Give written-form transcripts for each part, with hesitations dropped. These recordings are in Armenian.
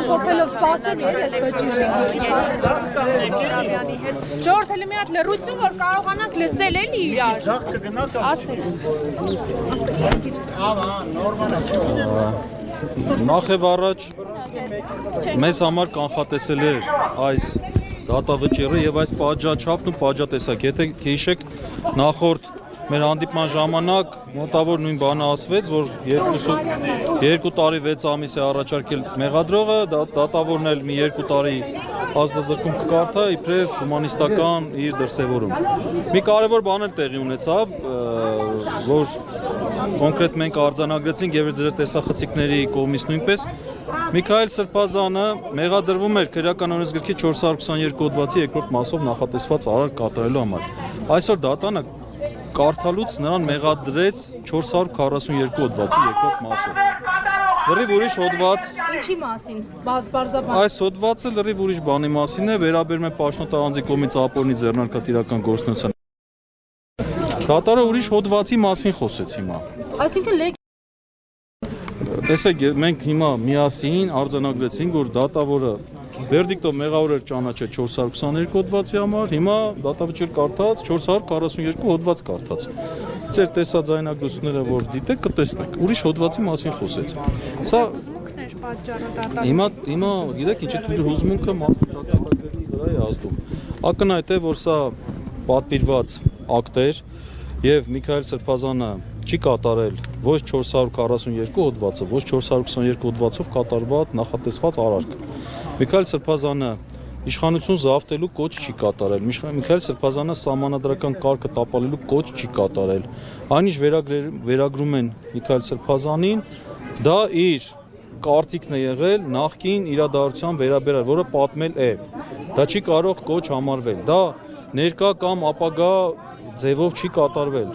ամփոփելով սպասել ես այս վճիռը։ Ժողովուրդ էլի մի հատ լռություն, որ կարողանանք լսել էլի իրար։ Ասեք։ Նախ եւ առաջ մեզ համար կանխատեսել էր այս դատավճիռը եւ այս պատժաչափն ու պատժատեսակ։ Եթե հիշեք նախորդ մեր հանդիպման ժամանակ մոտավոր նույն բանը ասվեց, որ 2 տարի 6 ամիս է առաջարկել մեղադրողը, դատավորն էլ մի 2 տարի ազդազրկում կկարդա իբրև հումանիստական իր դրսևորում։ Մի կարևոր բան էլ տեղի ունեցավ, որ կոնկրետ մենք արձանագրեցինք եւ դրա տեսախցիկների կողմից նույնպես Միքայել Սրբազանը մեղադրվում էր քրեական օրենսգրքի 422 հոդվածի 2-րդ մասով նախատեսված արարք կատարելու համար։ Այսօր դատանը կարդալուց նրան մեղադրեց 442 հոդվածի 2-րդ մասով։ Լրիվ ուրիշ հոդված։ Ինչի մասին։ Բարձրաբան։ Այս հոդվածը լրիվ ուրիշ բանի մասին է, վերաբերում է պաշտոնատար անձի կողմից ապօրինի ձեռնարկատիրական գործունեության։ Դատարը ուրիշ հոդվածի մասին խոսեց հիմա։ Այսինքն Տեսեք, մենք հիմա միասին արձանագրեցինք, որ դատավորը վերդիկտով մեղավոր էր ճանաչել 422 հոդվածի համար, հիմա դատավճիռ կարդաց 442 հոդված կարդաց։ Ձեր տեսաձայնագրությունները որ դիտեք, կտեսնեք, ուրիշ հոդվածի մասին խոսեց։ Սա հիմա գիտեք ինչ է հուզմունքը մարդու ճակատագրերի վրա է ազդում։ Ակնհայտ է, որ սա պատվիրված ակտ էր եւ Միքայել Սրբազանը չի կատարել ոչ 442 հոդվածը, ոչ 422 հոդվածով կատարված նախատեսված արարք։ Միքայել Սրբազանը իշխանություն զավթելու կոչ չի կատարել։ Միքայել Սրբազանը սահմանադրական կարգը տապալելու կոչ չի կատարել։ Այն ինչ վերագրում են Միքայել Սրբազանին, դա իր կարծիքն է եղել նախկին իրադարձության վերաբերյալ, որը պատմել է։ Դա չի կարող կոչ համարվել։ Դա ներկա կամ ապագա ձևով չի կատարվել։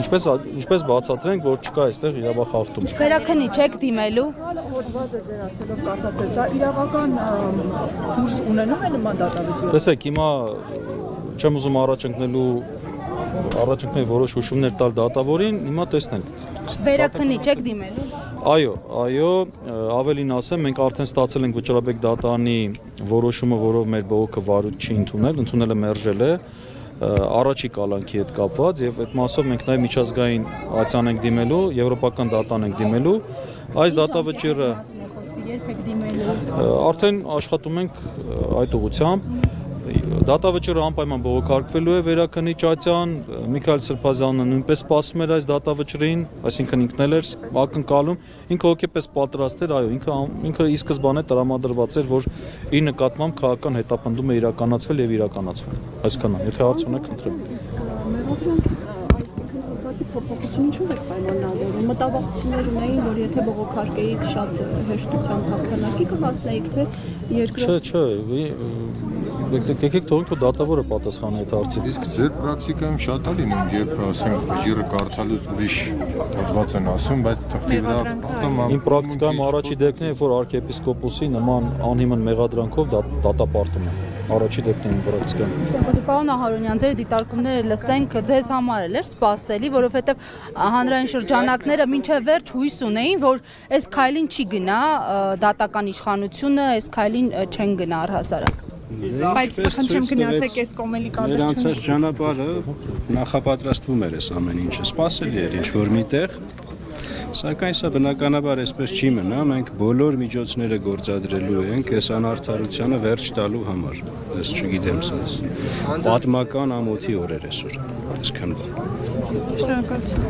Ինչպես բացատրենք, որ չկա այստեղ իրավախախտում։ Վերաքնի չեք դիմելու։ Հոդվածը ձեր ասելով կարդացել, սա իրավական դուրս ունենում է նման դատավճիռ։ Տեսեք, հիմա չեմ ուզում առաջընկնել որոշ հուշումներ տալ դատավորին, հիմա տեսնենք։ Վերաքնի չեք դիմելու։ Այո, ավելին ասեմ, մենք արդեն ստացել ենք Վճռաբեկ դատարանի որոշումը, որով մեր բողոքը վարույթ չի ընդունել է մերժել է առաջի կալանքի հետ կապված եւ այդ մասով մենք նաեւ միջազգային ակցիան ենք դիմելու, եվրոպական դատան ենք դիմելու։ Այս դատավճիռը արդեն աշխատում ենք այդ ուղղությամբ։ Դատավճիռը անպայման բողոքարկվելու է Վերաքնի Ճատյան, Միքայել Սրբազյանը նույնպես սպասում էր այս դատավճռին, այսինքն ինքն էլ էր ակնկալում, ինքը հոգեպես պատրաստ էր, այո, ինքը ի սկզբանե տրամադրված էր, որ իր նկատմամբ քաղաքական հետապնդում է իրականացվել եւ իրականացվել։ Այսքանն, եթե հարց ունեք, խնդրեմ։ Փոփոխություն ինչու եք պայմանավորում։ Մտավախություններ ունեին, որ եթե բողոքարկեիք շատ հեշտությամբ հաղթանակի կհասնեիք, թե երկրորդ։ Չէ, եկեք թողնենք որ դատավորը պատասխանի այդ հարցին։ Իսկ ձեր պրակտիկայում շատ է լինում, երբ ասենք վճիռը կարդալուց ուրիշ հոդված են ասում, բայց թղթի վրա Իմ պրակտիկայում առաջի դեպքն է, որ arczepiskopos-ի նման անհիմն մեղադրանքով դատապարտում են։ Առաջի դեպքն է իմ պրակտիկայում։ Պարոն Ահարոնյան, ձեր դիտարկումները լսենք, ձեզ համար էլ էր սպասելի, որովհետև հանրային շրջանակները մինչև վերջ հույս ունեին, որ այս քայլին չի գնա դատական իշխանությունը, այս քայլին չեն գնա առհասարակ։ Բայց խնդրեմ գնացեք այս կոմելի կադրը։ Մեր անցած ճանապարհը նախապատրաստվում էր այս ամեն ինչը, սպասելի էր ինչ-որ միտեղ, սակայն սա բնականաբար այսպես չի մնա, մենք բոլոր միջոցները գործադրելու ենք այս անարդարությանը վերջ տալու համար, ես չգիտեմ սենց պատմական ամոթի օրեր այսօր, այսքան բան։ Շնորհակալություն։